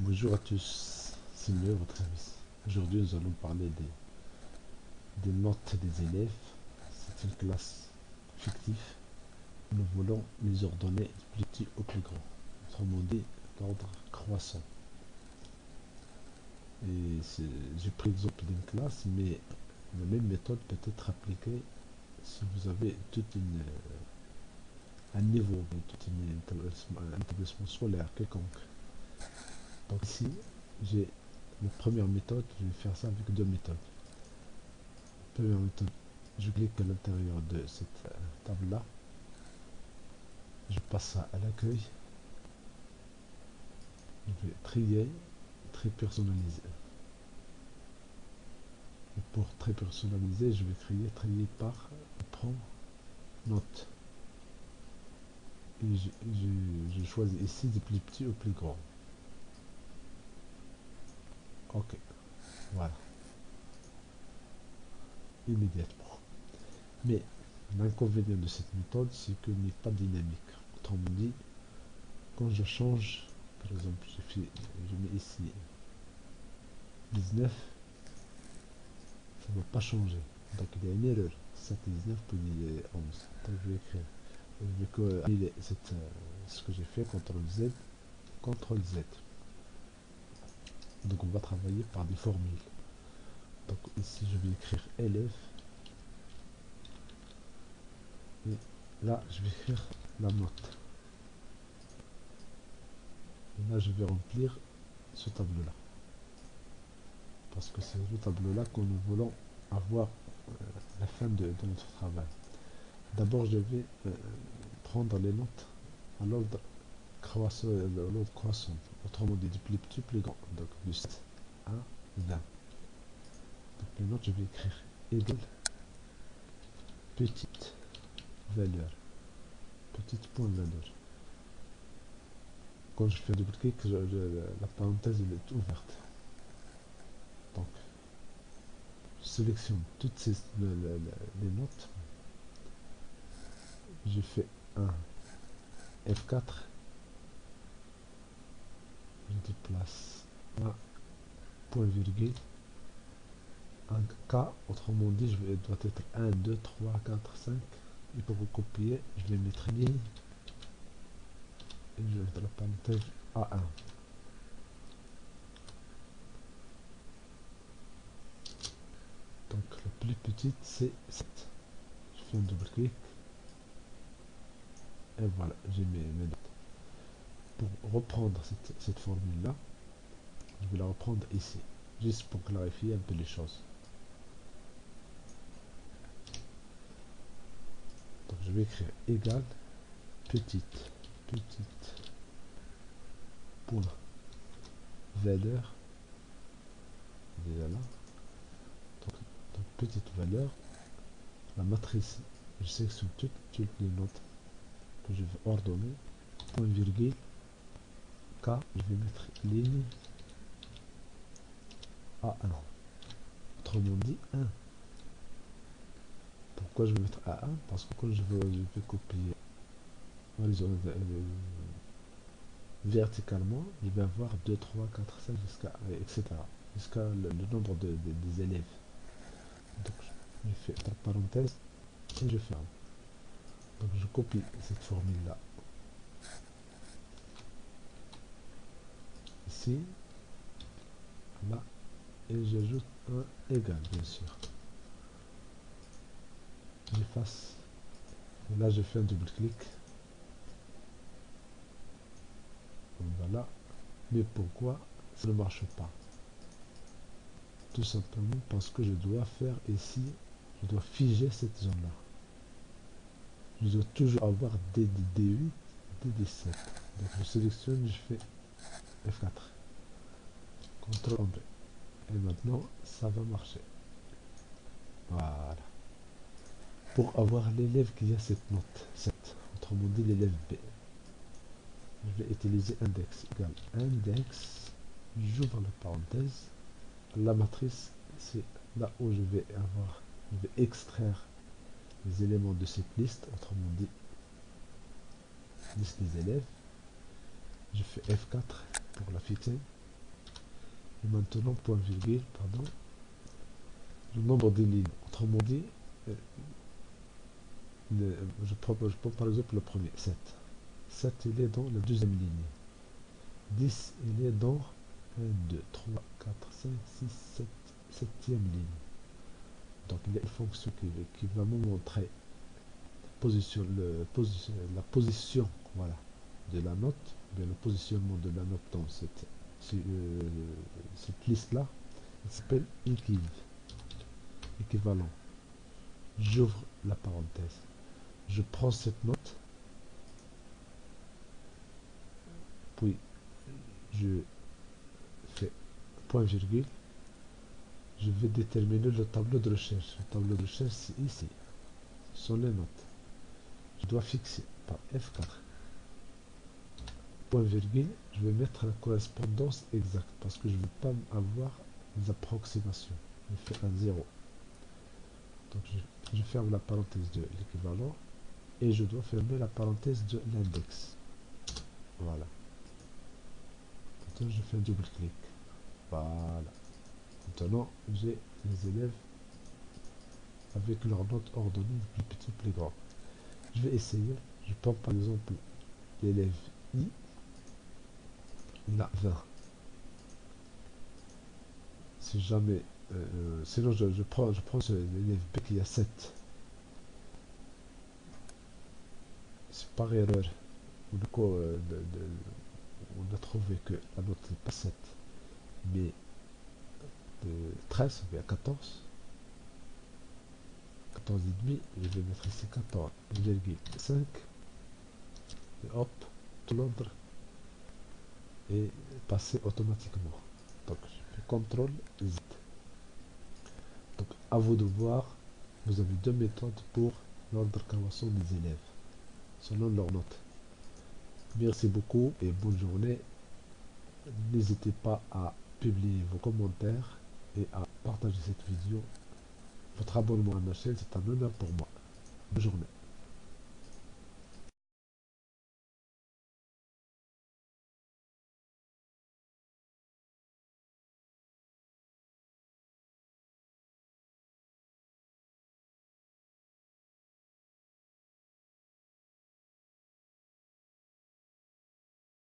Bonjour à tous, c'est Léo, votre service. Aujourd'hui, nous allons parler des notes des élèves. C'est une classe fictive. Nous voulons les ordonner du plus petit au plus grand. Autrement dit, l'ordre croissant. J'ai pris l'exemple d'une classe, mais la même méthode peut être appliquée si vous avez un niveau, un établissement scolaire quelconque. Donc ici, j'ai la première méthode, je vais faire ça avec deux méthodes. Première méthode, je clique à l'intérieur de cette table-là, je passe ça à l'accueil, je vais trier, très personnalisé. Et pour très personnaliser, je vais trier par prends note. Et je choisis ici du plus petit au plus grand. Ok, voilà, immédiatement. Mais l'inconvénient de cette méthode, c'est qu'elle n'est pas dynamique. Autrement dit, quand je change, par exemple, je mets ici 19, ça ne va pas changer. Donc il y a une erreur. 7 et 19 puis 11. Donc je vais écrire. Je vais annuler ce que j'ai fait, CTRL Z, CTRL Z. Donc on va travailler par des formules. Donc ici je vais écrire élève. Et là je vais écrire la note. Et là je vais remplir ce tableau-là. Parce que c'est ce tableau-là que nous voulons avoir à la fin de notre travail. D'abord je vais prendre les notes à l'ordre croissant, autrement dit du plus petit plus grand, donc du 7 à 20. Donc les notes, je vais écrire égal petite valeur, petite point valeur. Quand je fais un double-clic, la parenthèse elle est ouverte. Donc je sélectionne toutes les notes, je fais un F4, je déplace un point virgule, un K, autrement dit, doit être 1, 2, 3, 4, 5. Et pour recopier, je vais mettre une ligne et je vais dans la parenthèse A1. Donc la plus petite c'est 7. Je fais un double clic et voilà, j'ai mes notes. Pour reprendre cette formule là, je vais la reprendre ici, juste pour clarifier un peu les choses. Donc je vais écrire égal petite point valeur, déjà là. Donc petite valeur, la matrice, je sélectionne toutes les notes que je vais ordonner, point virgule, K, je vais mettre ligne A1. Autrement dit 1. Pourquoi je vais mettre A1? Parce que quand je vais copier verticalement, je vais avoir 2, 3, 4, 5, jusqu'à, etc. Jusqu'à le nombre des élèves. Donc je fais entre parenthèses et je ferme. Donc je copie cette formule là ici, là, et j'ajoute un égal, bien sûr. J'efface. Et là je fais un double clic. Voilà. Mais pourquoi ça ne marche pas? Tout simplement parce que je dois faire ici, je dois figer cette zone là. Je dois toujours avoir DD8, DD7. Donc je sélectionne, je fais F4. CTRL B. Et maintenant, ça va marcher. Voilà. Pour avoir l'élève qui a cette note 7, autrement dit l'élève B, je vais utiliser index égale index, j'ouvre la parenthèse, la matrice, c'est là où je vais extraire les éléments de cette liste, autrement dit liste des élèves. Je fais F4 pour la fixer, Et maintenant, point virgule, pardon, le nombre de lignes. Autrement dit, euh, je prends par exemple le premier, 7. 7, il est dans la deuxième ligne. 10, il est dans 1, 2, 3, 4, 5, 6, 7, septième ligne. Donc il y a une fonction qui va me montrer la position, voilà, de la note, bien le positionnement de la note dans cette liste-là. Il s'appelle équivalent. J'ouvre la parenthèse. Je prends cette note, puis je fais point virgule. Je vais déterminer le tableau de recherche. Le tableau de recherche, c'est ici. Ce sont les notes. Je dois fixer par F4. Point virgule, je vais mettre la correspondance exacte parce que je ne veux pas avoir des approximations. Je fais un 0. Donc je ferme la parenthèse de l'équivalent et je dois fermer la parenthèse de l'index. Voilà. Maintenant je fais un double clic. Voilà. Maintenant j'ai les élèves avec leurs notes ordonnées plus petit plus grand. Je vais essayer. Je prends par exemple l'élève I. Il a 20. Si jamais sinon je prends l'élève B qui a 7. C'est par erreur. Du coup, on a trouvé que la note n'est pas 7 mais de 13 ou bien 14. 14 et demi, je vais mettre ici 14,5 et hop, tout l'ordre est passé automatiquement. Donc je fais CTRL Z. Donc à vous de voir, vous avez deux méthodes pour l'ordre croissant des élèves selon leurs notes. Merci beaucoup et bonne journée. N'hésitez pas à publier vos commentaires et à partager cette vidéo. Votre abonnement à ma chaîne, c'est un honneur pour moi. Bonne journée.